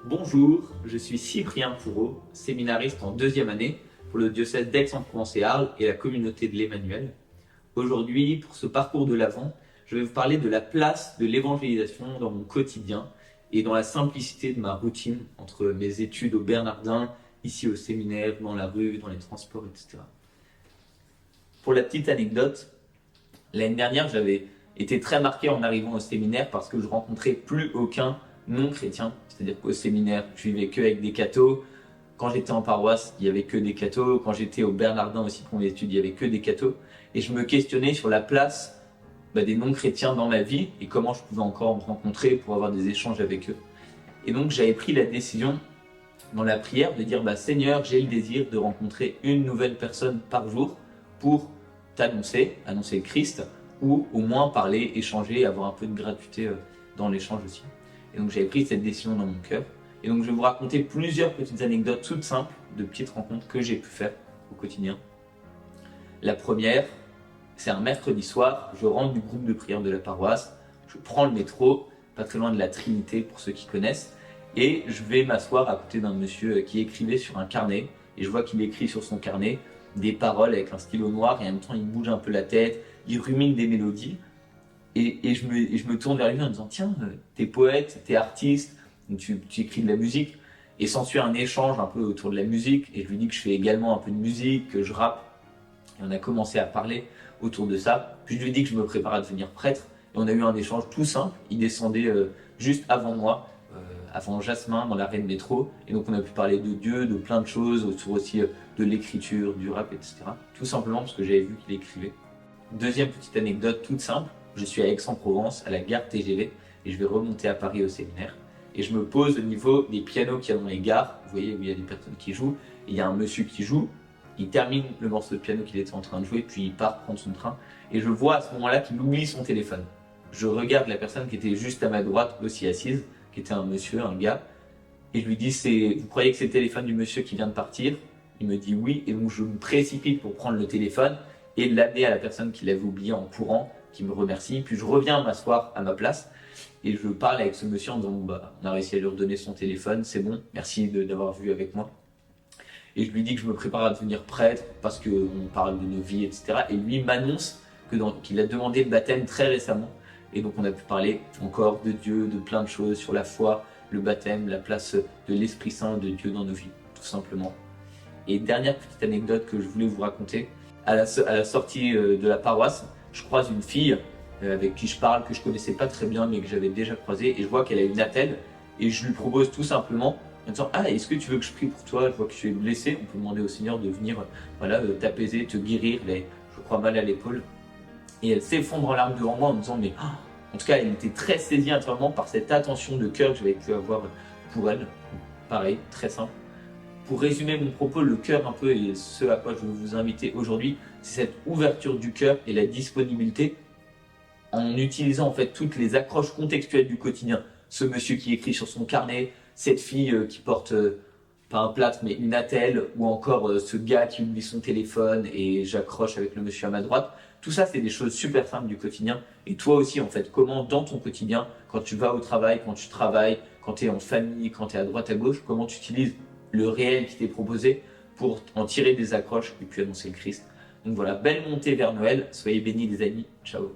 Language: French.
Bonjour, je suis Cyprien Pourreau, séminariste en deuxième année pour le diocèse d'Aix-en-Provence et Arles et la communauté de l'Emmanuel. Aujourd'hui, pour ce parcours de l'Avent, je vais vous parler de la place de l'évangélisation dans mon quotidien et dans la simplicité de ma routine entre mes études au Bernardin, ici au séminaire, dans la rue, dans les transports, etc. Pour la petite anecdote, l'année dernière, j'avais été très marqué en arrivant au séminaire parce que je rencontrais plus aucun non-chrétien. C'est-à-dire qu'au séminaire, je vivais que avec des cathos. Quand j'étais en paroisse, il y avait que des cathos. Quand j'étais au Bernardin aussi pour mes études, il y avait que des cathos. Et je me questionnais sur la place des non-chrétiens dans ma vie et comment je pouvais encore me rencontrer pour avoir des échanges avec eux. Et donc j'avais pris la décision dans la prière de dire Seigneur, j'ai le désir de rencontrer une nouvelle personne par jour pour annoncer le Christ, ou au moins parler, échanger, avoir un peu de gratuité dans l'échange aussi. Et donc j'avais pris cette décision dans mon cœur. Et donc je vais vous raconter plusieurs petites anecdotes toutes simples de petites rencontres que j'ai pu faire au quotidien. La première, c'est un mercredi soir, je rentre du groupe de prière de la paroisse, je prends le métro, pas très loin de la Trinité pour ceux qui connaissent, et je vais m'asseoir à côté d'un monsieur qui écrivait sur un carnet, et je vois qu'il écrit sur son carnet des paroles avec un stylo noir, et en même temps il bouge un peu la tête, il rumine des mélodies, et je me tourne vers lui en disant tiens, t'es poète, t'es artiste, tu écris de la musique, et s'ensuit un échange un peu autour de la musique, et je lui dis que je fais également un peu de musique, que je rappe, et on a commencé à parler autour de ça, puis je lui dis que je me prépare à devenir prêtre, et on a eu un échange tout simple, il descendait juste avant moi, avant Jasmin dans l'arrêt de métro, et donc on a pu parler de Dieu, de plein de choses, autour aussi de l'écriture, du rap, etc. Tout simplement parce que j'avais vu qu'il écrivait. Deuxième petite anecdote toute simple, je suis à Aix-en-Provence, à la gare TGV, et je vais remonter à Paris au séminaire, et je me pose au niveau des pianos qu'il y a dans les gares, vous voyez où il y a des personnes qui jouent, et il y a un monsieur qui joue, il termine le morceau de piano qu'il était en train de jouer, puis il part prendre son train, et je vois à ce moment-là qu'il oublie son téléphone. Je regarde la personne qui était juste à ma droite, aussi assise, qui était un monsieur, un gars, et je lui dis vous croyez que c'est le téléphone du monsieur qui vient de partir? Il me dit oui, et donc je me précipite pour prendre le téléphone et l'amener à la personne qui l'avait oublié en courant, qui me remercie, puis je reviens m'asseoir à ma place et je parle avec ce monsieur en disant on a réussi à lui redonner son téléphone, c'est bon, merci d'avoir vu avec moi. Et je lui dis que je me prépare à devenir prêtre parce qu'on parle de nos vies, etc. Et lui m'annonce qu'il a demandé le baptême très récemment. Et donc on a pu parler encore de Dieu, de plein de choses sur la foi, le baptême, la place de l'Esprit Saint, de Dieu dans nos vies, tout simplement. Et dernière petite anecdote que je voulais vous raconter, à la sortie de la paroisse, je croise une fille avec qui je parle, que je connaissais pas très bien mais que j'avais déjà croisée, et je vois qu'elle a une attelle, et je lui propose tout simplement en disant est-ce que tu veux que je prie pour toi, je vois que tu es blessé, on peut demander au Seigneur de venir t'apaiser, te guérir, je crois mal à l'épaule. Et elle s'effondre en larmes devant moi en me disant en tout cas elle était très saisie intérieurement par cette attention de cœur que j'avais pu avoir pour elle. Pareil, très simple. Pour résumer mon propos, le cœur un peu et ce à quoi je veux vous inviter aujourd'hui, c'est cette ouverture du cœur et la disponibilité en utilisant en fait toutes les accroches contextuelles du quotidien. Ce monsieur qui écrit sur son carnet, cette fille qui porte pas un plâtre mais une attelle, ou encore ce gars qui oublie son téléphone et j'accroche avec le monsieur à ma droite. Tout ça, c'est des choses super simples du quotidien. Et toi aussi, en fait, comment dans ton quotidien, quand tu vas au travail, quand tu travailles, quand tu es en famille, quand tu es à droite, à gauche, comment tu utilises le réel qui t'est proposé pour en tirer des accroches et puis annoncer le Christ. Donc voilà, belle montée vers Noël. Soyez bénis les amis. Ciao.